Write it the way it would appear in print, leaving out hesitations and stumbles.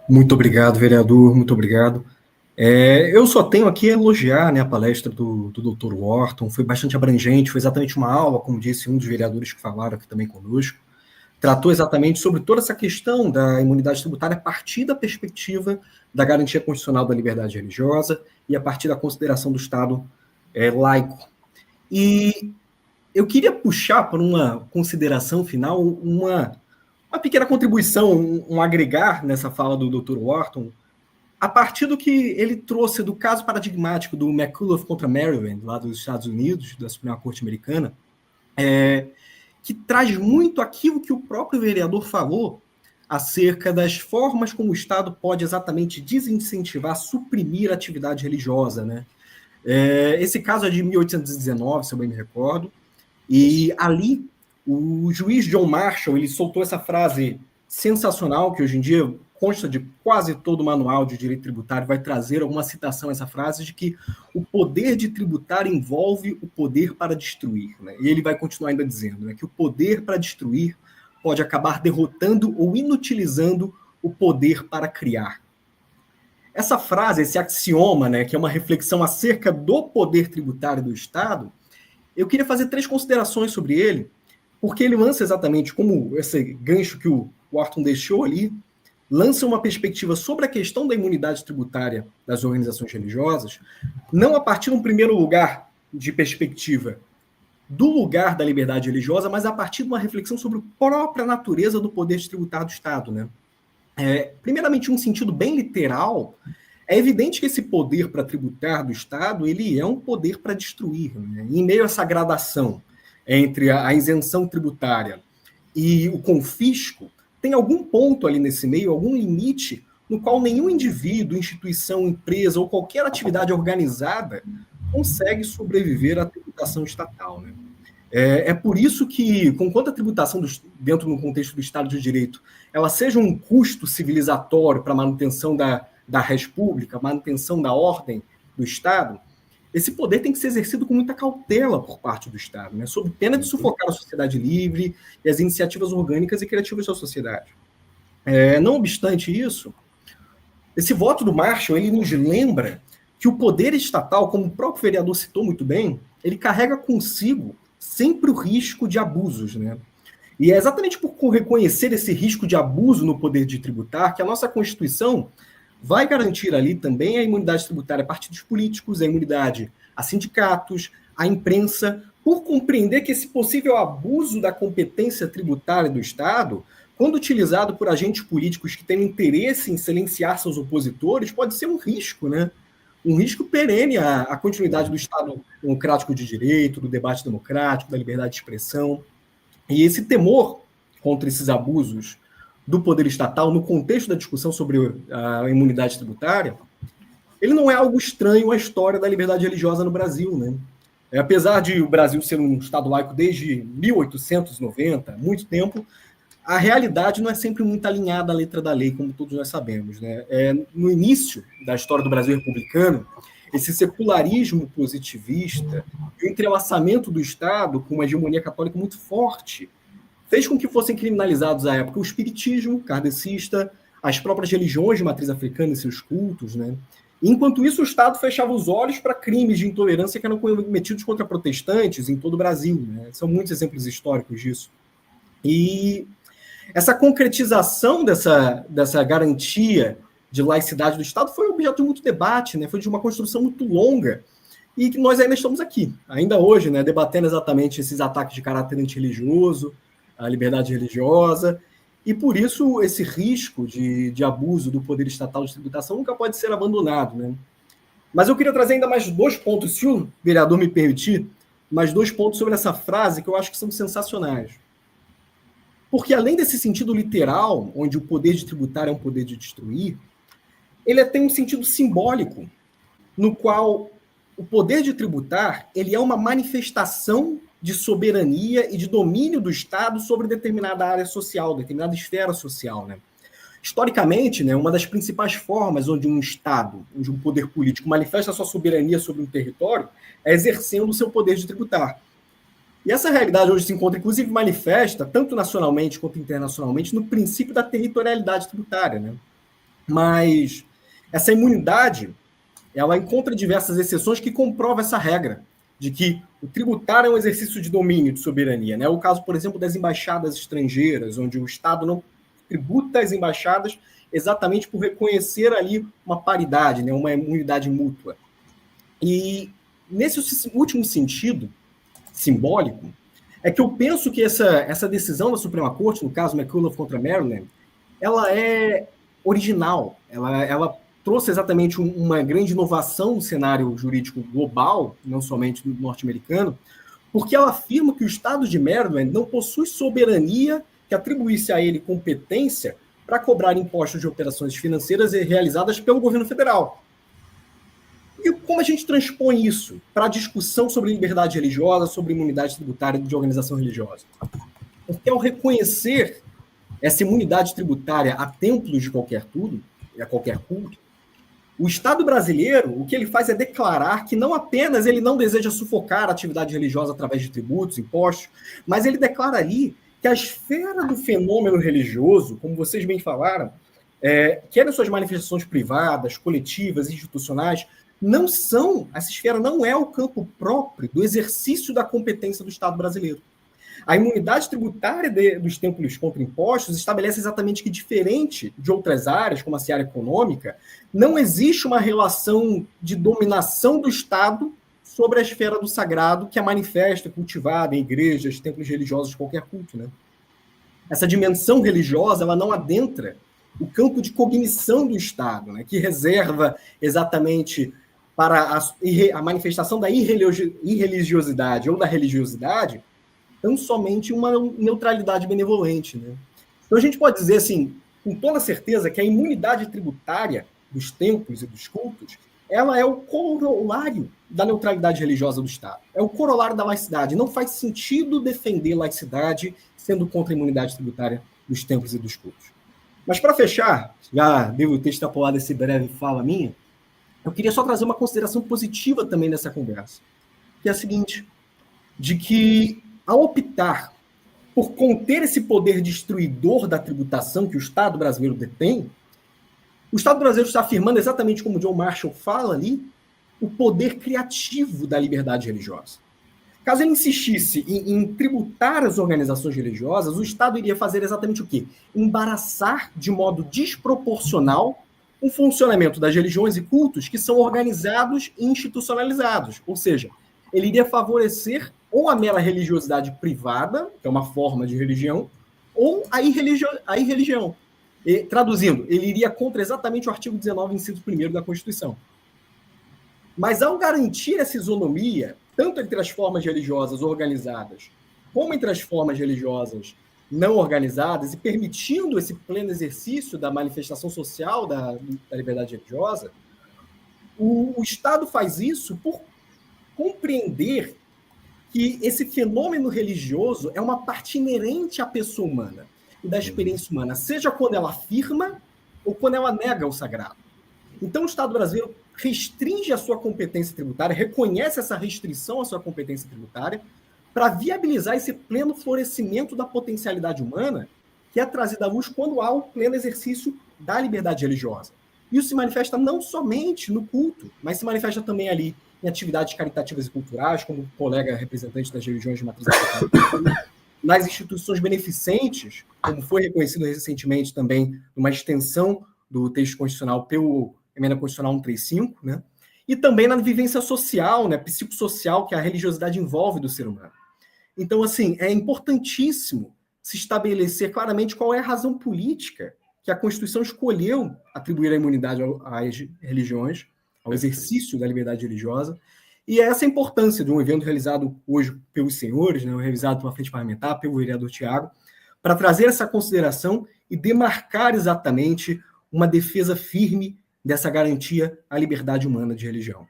Muito obrigado, vereador, muito obrigado. Eu só tenho aqui a elogiar, né, a palestra do Dr. Wharton, foi bastante abrangente, foi exatamente uma aula, como disse um dos vereadores que falaram aqui também conosco, tratou exatamente sobre toda essa questão da imunidade tributária a partir da perspectiva da garantia constitucional da liberdade religiosa e a partir da consideração do Estado laico. E eu queria puxar para uma consideração final uma pequena contribuição, um agregar nessa fala do Dr. Wharton, a partir do que ele trouxe do caso paradigmático do McCulloch contra Maryland, lá dos Estados Unidos, da Suprema Corte Americana, que traz muito aquilo que o próprio vereador falou acerca das formas como o Estado pode exatamente desincentivar, suprimir a atividade religiosa, né? Esse caso é de 1819, se eu bem me recordo, e ali o juiz John Marshall ele soltou essa frase sensacional, que hoje em dia consta de quase todo o manual de direito tributário, vai trazer alguma citação a essa frase de que o poder de tributar envolve o poder para destruir. Né? E ele vai continuar ainda dizendo, né, que o poder para destruir pode acabar derrotando ou inutilizando o poder para criar. Essa frase, esse axioma, né, que é uma reflexão acerca do poder tributário do Estado, eu queria fazer 3 considerações sobre ele, porque ele lança exatamente como esse gancho que o Wharton deixou ali, lança uma perspectiva sobre a questão da imunidade tributária das organizações religiosas, não a partir de um primeiro lugar de perspectiva do lugar da liberdade religiosa, mas a partir de uma reflexão sobre a própria natureza do poder tributário do Estado, né? Primeiramente, um sentido bem literal, é evidente que esse poder para tributar do Estado, ele é um poder para destruir. Né? Em meio a essa gradação entre a isenção tributária e o confisco, tem algum ponto ali nesse meio, algum limite, no qual nenhum indivíduo, instituição, empresa ou qualquer atividade organizada consegue sobreviver à tributação estatal. Né? Por isso que, conquanto a tributação dentro do contexto do Estado de Direito, ela seja um custo civilizatório para a manutenção da res pública, manutenção da ordem do Estado, esse poder tem que ser exercido com muita cautela por parte do Estado, né, sob pena de sufocar a sociedade livre e as iniciativas orgânicas e criativas da sociedade. Não obstante isso, esse voto do Marshall ele nos lembra que o poder estatal, como o próprio vereador citou muito bem, ele carrega consigo sempre o risco de abusos, né? E é exatamente por reconhecer esse risco de abuso no poder de tributar que a nossa Constituição vai garantir ali também a imunidade tributária a partidos políticos, a imunidade a sindicatos, à imprensa, por compreender que esse possível abuso da competência tributária do Estado, quando utilizado por agentes políticos que têm interesse em silenciar seus opositores, pode ser um risco, né? Um risco perene à continuidade do Estado democrático de direito, do debate democrático, da liberdade de expressão. E esse temor contra esses abusos do poder estatal no contexto da discussão sobre a imunidade tributária, ele não é algo estranho à história da liberdade religiosa no Brasil, né? Apesar de o Brasil ser um Estado laico desde 1890, muito tempo, a realidade não é sempre muito alinhada à letra da lei, como todos nós sabemos. Né? No início da história do Brasil republicano, esse secularismo positivista e o entrelaçamento do Estado com uma hegemonia católica muito forte fez com que fossem criminalizados à época o espiritismo kardecista, as próprias religiões de matriz africana e seus cultos. Né? Enquanto isso, o Estado fechava os olhos para crimes de intolerância que eram cometidos contra protestantes em todo o Brasil. Né? São muitos exemplos históricos disso. E essa concretização dessa garantia de laicidade do Estado foi objeto de muito debate, né? Foi de uma construção muito longa, e que nós ainda estamos aqui, ainda hoje, né, debatendo exatamente esses ataques de caráter antirreligioso, a liberdade religiosa, e por isso esse risco de abuso do poder estatal de tributação nunca pode ser abandonado. Né? Mas eu queria trazer ainda mais 2 pontos, se o vereador me permitir, mais 2 pontos sobre essa frase que eu acho que são sensacionais. Porque além desse sentido literal, onde o poder de tributar é um poder de destruir, ele tem um sentido simbólico, no qual o poder de tributar ele é uma manifestação de soberania e de domínio do Estado sobre determinada área social, determinada esfera social. Né? Historicamente, né, uma das principais formas onde um Estado, onde um poder político manifesta a sua soberania sobre um território é exercendo o seu poder de tributar. E essa realidade hoje se encontra, inclusive, manifesta, tanto nacionalmente quanto internacionalmente, no princípio da territorialidade tributária. Né? Mas essa imunidade, ela encontra diversas exceções que comprovam essa regra de que o tributário é um exercício de domínio, de soberania. Né? O caso, por exemplo, das embaixadas estrangeiras, onde o Estado não tributa as embaixadas exatamente por reconhecer ali uma paridade, né? Uma imunidade mútua. E nesse último sentido simbólico, é que eu penso que essa decisão da Suprema Corte, no caso McCulloch contra Maryland, ela é original, ela trouxe exatamente uma grande inovação no cenário jurídico global, não somente do norte-americano, porque ela afirma que o Estado de Maryland não possui soberania que atribuísse a ele competência para cobrar impostos de operações financeiras realizadas pelo governo federal. E como a gente transpõe isso para a discussão sobre liberdade religiosa, sobre imunidade tributária de organização religiosa? Porque ao reconhecer essa imunidade tributária a templos de qualquer tudo, a qualquer culto, o Estado brasileiro, o que ele faz é declarar que não apenas ele não deseja sufocar a atividade religiosa através de tributos, impostos, mas ele declara ali que a esfera do fenômeno religioso, como vocês bem falaram, quer nas suas manifestações privadas, coletivas, institucionais, essa esfera não é o campo próprio do exercício da competência do Estado brasileiro. A imunidade tributária dos templos contra impostos estabelece exatamente que, diferente de outras áreas, como a seara econômica, não existe uma relação de dominação do Estado sobre a esfera do sagrado que é manifesta, cultivada em igrejas, templos religiosos de qualquer culto. Né? Essa dimensão religiosa ela não adentra o campo de cognição do Estado, né, que reserva exatamente para a manifestação da irreligiosidade ou da religiosidade tão somente uma neutralidade benevolente. Né? Então a gente pode dizer assim, com toda certeza, que a imunidade tributária dos templos e dos cultos, ela é o corolário da neutralidade religiosa do Estado. É o corolário da laicidade. Não faz sentido defender laicidade sendo contra a imunidade tributária dos templos e dos cultos. Mas para fechar, já devo ter extrapolado esse breve fala minha, eu queria só trazer uma consideração positiva também nessa conversa, que é a seguinte, de que ao optar por conter esse poder destruidor da tributação que o Estado brasileiro detém, o Estado brasileiro está afirmando, exatamente como John Marshall fala ali, o poder criativo da liberdade religiosa. Caso ele insistisse em tributar as organizações religiosas, o Estado iria fazer exatamente o quê? Embaraçar de modo desproporcional o funcionamento das religiões e cultos que são organizados e institucionalizados. Ou seja, ele iria favorecer ou a mera religiosidade privada, que é uma forma de religião, ou a irreligião. E, traduzindo, ele iria contra exatamente o artigo 19, inciso 1º da Constituição. Mas ao garantir essa isonomia, tanto entre as formas religiosas organizadas, como entre as formas religiosas não organizadas, e permitindo esse pleno exercício da manifestação social da liberdade religiosa, o Estado faz isso por compreender que esse fenômeno religioso é uma parte inerente à pessoa humana e da experiência humana, seja quando ela afirma ou quando ela nega o sagrado. Então, o Estado brasileiro restringe a sua competência tributária, reconhece essa restrição à sua competência tributária, para viabilizar esse pleno florescimento da potencialidade humana que é trazida à luz quando há o pleno exercício da liberdade religiosa. Isso se manifesta não somente no culto, mas se manifesta também ali em atividades caritativas e culturais, como colega representante das religiões de matriz africana, nas instituições beneficentes, como foi reconhecido recentemente também numa extensão do texto constitucional pelo Emenda Constitucional 135, né? E também na vivência social, né, psicossocial, que a religiosidade envolve do ser humano. Então, assim, é importantíssimo se estabelecer claramente qual é a razão política que a Constituição escolheu atribuir a imunidade às religiões, ao exercício da liberdade religiosa, e é essa a importância de um evento realizado hoje pelos senhores, né, realizado pela Frente Parlamentar, pelo vereador Tiago, para trazer essa consideração e demarcar exatamente uma defesa firme dessa garantia à liberdade humana de religião.